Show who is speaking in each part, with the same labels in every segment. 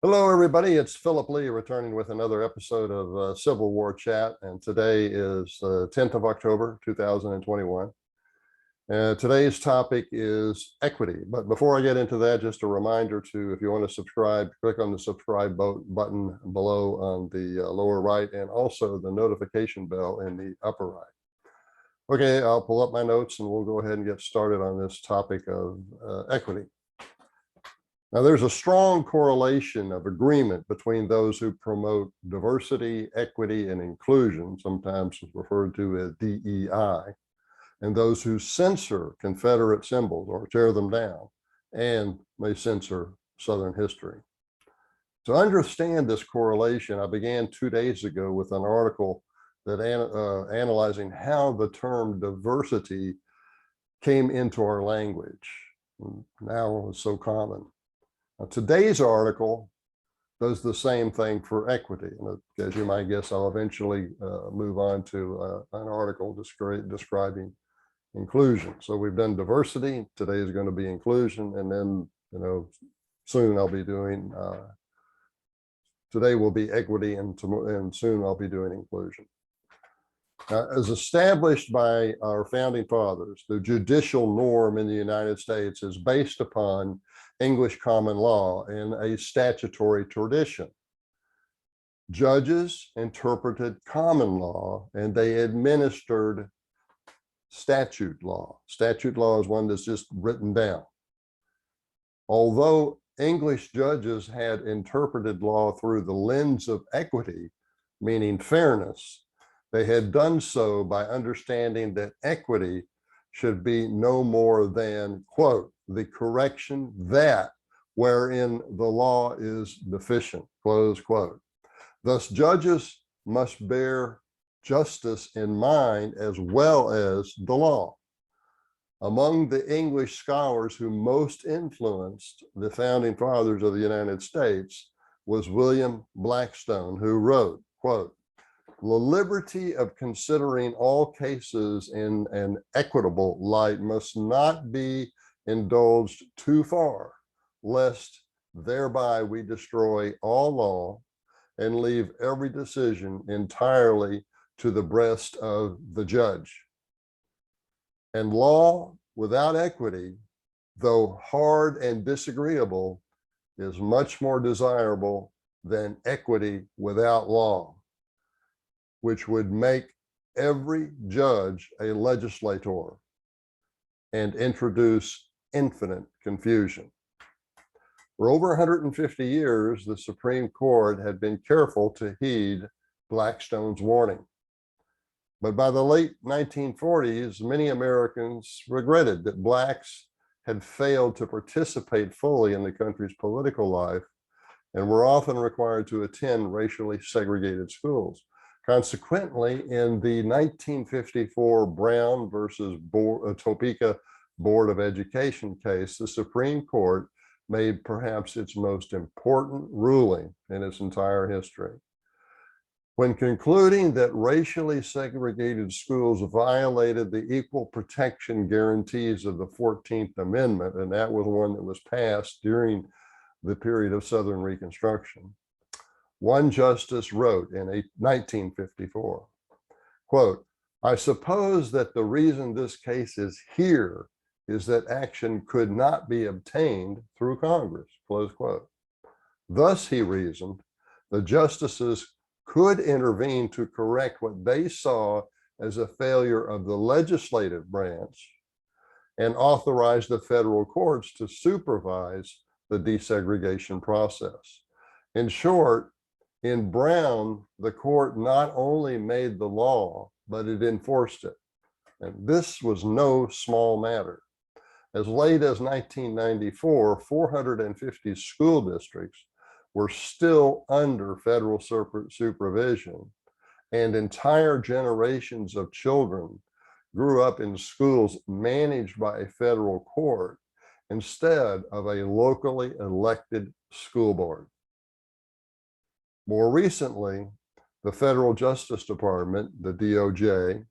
Speaker 1: Hello, everybody. It's Philip Lee returning with another episode of Civil War Chat. And today is the 10th of October, 2021. Today's topic is equity. But before I get into that, just a reminder to, if you want to subscribe, click on the subscribe button below on the lower right, and also the notification bell in the upper right. Okay, I'll pull up my notes and we'll go ahead and get started on this topic of equity. Now, there's a strong correlation of agreement between those who promote diversity, equity, and inclusion, sometimes referred to as DEI, and those who censor Confederate symbols or tear them down, and may censor Southern history. To understand this correlation, I began 2 days ago with an article that analyzing how the term diversity came into our language. Now it's so common. Now, today's article does the same thing for equity. And as you might guess, I'll eventually move on to an article describing inclusion. So we've done diversity. Today is going to be inclusion. And then, soon I'll be doing, today will be equity, and soon I'll be doing inclusion. As established by our founding fathers, the judicial norm in the United States is based upon English common law and a statutory tradition. Judges interpreted common law and they administered statute law. Statute law is one that's just written down. Although English judges had interpreted law through the lens of equity, meaning fairness, they had done so by understanding that equity should be no more than, quote, the correction that wherein the law is deficient, close quote. Thus, judges must bear justice in mind as well as the law. Among the English scholars who most influenced the founding fathers of the United States was William Blackstone, who wrote, quote, the liberty of considering all cases in an equitable light must not be indulged too far, lest thereby we destroy all law and leave every decision entirely to the breast of the judge. And law without equity, though hard and disagreeable, is much more desirable than equity without law, which would make every judge a legislator and introduce infinite confusion. For over 150 years, the Supreme Court had been careful to heed Blackstone's warning. But by the late 1940s, many Americans regretted that blacks had failed to participate fully in the country's political life and were often required to attend racially segregated schools. Consequently, in the 1954 Brown versus Topeka Board of Education case, the Supreme Court made perhaps its most important ruling in its entire history. When concluding that racially segregated schools violated the equal protection guarantees of the 14th Amendment, and that was one that was passed during the period of Southern Reconstruction, one justice wrote in 1954, quote, I suppose that the reason this case is here is that action could not be obtained through Congress, close quote. Thus, he reasoned, the justices could intervene to correct what they saw as a failure of the legislative branch and authorize the federal courts to supervise the desegregation process. In short, in Brown, the court not only made the law, but it enforced it. And this was no small matter. As late as 1994, 450 school districts were still under federal supervision, and entire generations of children grew up in schools managed by a federal court instead of a locally elected school board. More recently, the Federal Justice Department, the DOJ,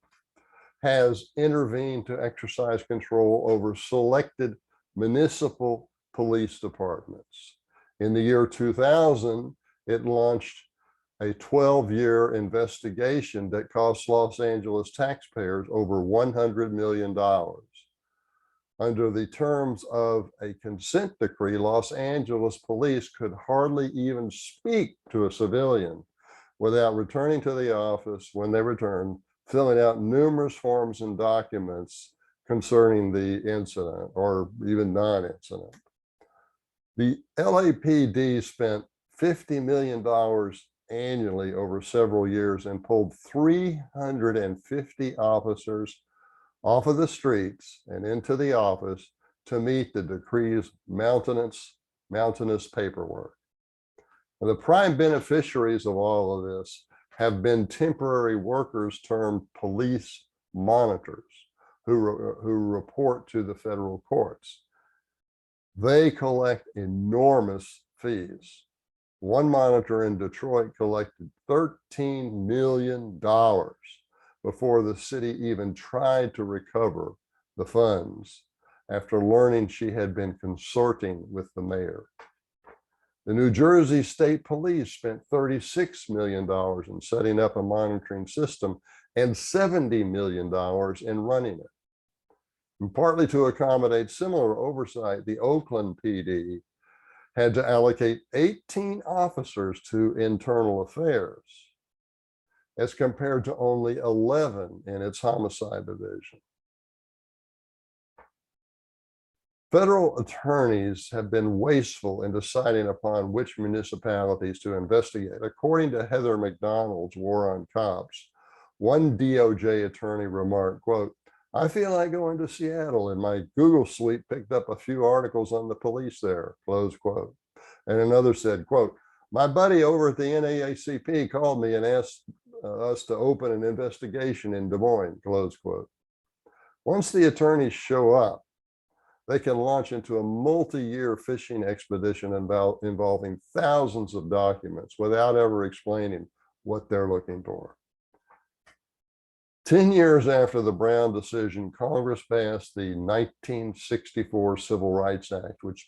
Speaker 1: has intervened to exercise control over selected municipal police departments. In the year 2000, it launched a 12-year investigation that cost Los Angeles taxpayers over $100 million. Under the terms of a consent decree, Los Angeles police could hardly even speak to a civilian without returning to the office when they returned, filling out numerous forms and documents concerning the incident or even non-incident. The LAPD spent $50 million annually over several years and pulled 350 officers off of the streets and into the office to meet the decree's mountainous paperwork. And the prime beneficiaries of all of this have been temporary workers termed police monitors who report to the federal courts. They collect enormous fees. One monitor in Detroit collected $13 million before the city even tried to recover the funds after learning she had been consorting with the mayor. The New Jersey State Police spent $36 million in setting up a monitoring system and $70 million in running it. And partly to accommodate similar oversight, the Oakland PD had to allocate 18 officers to internal affairs, as compared to only 11 in its homicide division. Federal attorneys have been wasteful in deciding upon which municipalities to investigate. According to Heather McDonald's War on Cops, one DOJ attorney remarked, quote, "I feel like going to Seattle and my Google suite picked up a few articles on the police there," close quote. And another said, quote, "My buddy over at the NAACP called me and asked us to open an investigation in Des Moines," close quote. Once the attorneys show up, they can launch into a multi-year fishing expedition involving thousands of documents without ever explaining what they're looking for. 10 years after the Brown decision, Congress passed the 1964 Civil Rights Act, which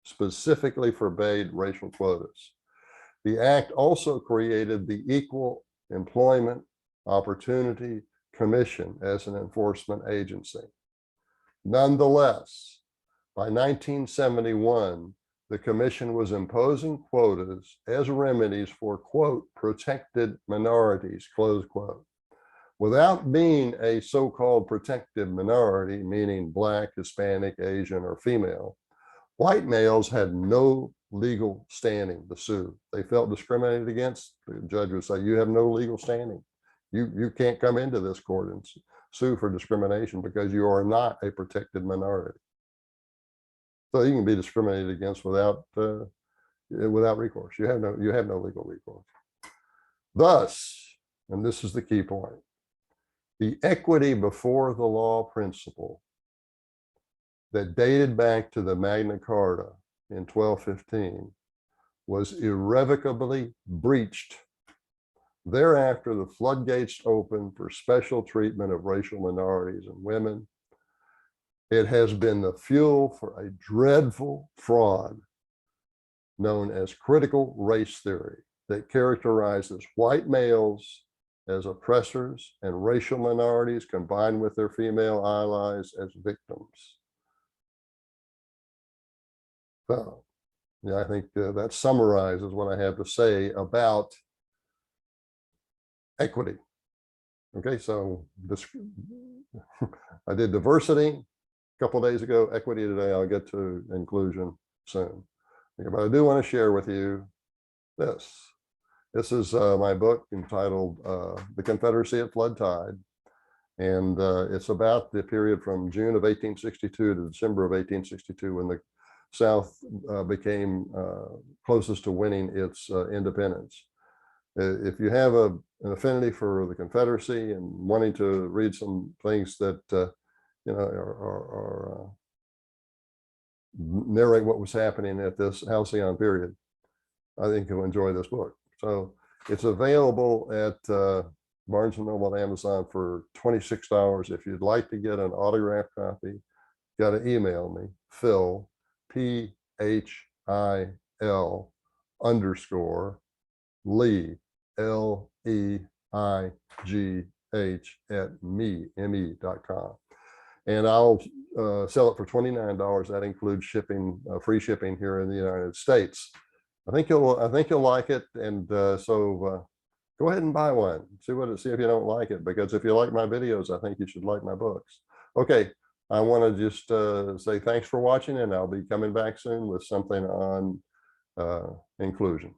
Speaker 1: specifically forbade racial quotas. The act also created the Equal Employment Opportunity Commission as an enforcement agency. Nonetheless, by 1971, the commission was imposing quotas as remedies for, quote, protected minorities, close quote. Without being a so-called protected minority, meaning Black, Hispanic, Asian, or female, white males had no legal standing to sue. They felt discriminated against. The judge would say, "You have no legal standing. You can't come into this court and sue for discrimination because you are not a protected minority." So you can be discriminated against without recourse. You have no legal recourse. Thus, and this is the key point, the equity before the law principle that dated back to the Magna Carta in 1215 was irrevocably breached. Thereafter, the floodgates opened for special treatment of racial minorities and women. It has been the fuel for a dreadful fraud known as critical race theory that characterizes white males as oppressors and racial minorities combined with their female allies as victims. So, yeah, I think that summarizes what I have to say about equity. Okay, so this, I did diversity a couple of days ago, equity today. I'll get to inclusion soon. Okay, but I do want to share with you this. This is my book entitled The Confederacy at Flood Tide. And it's about the period from June of 1862 to December of 1862 when the South became closest to winning its independence. If you have an affinity for the Confederacy and wanting to read some things that narrate what was happening at this halcyon period, I think you'll enjoy this book. So it's available at Barnes & Noble and Amazon for $26. If you'd like to get an autographed copy, you got to email me, Phil, PhD Leigh, Leigh at me.com. And I'll sell it for $29. That includes shipping, free shipping here in the United States. I think you'll like it. And so go ahead and buy one. See if you don't like it, because if you like my videos, I think you should like my books. Okay, I want to just say thanks for watching, and I'll be coming back soon with something on inclusion.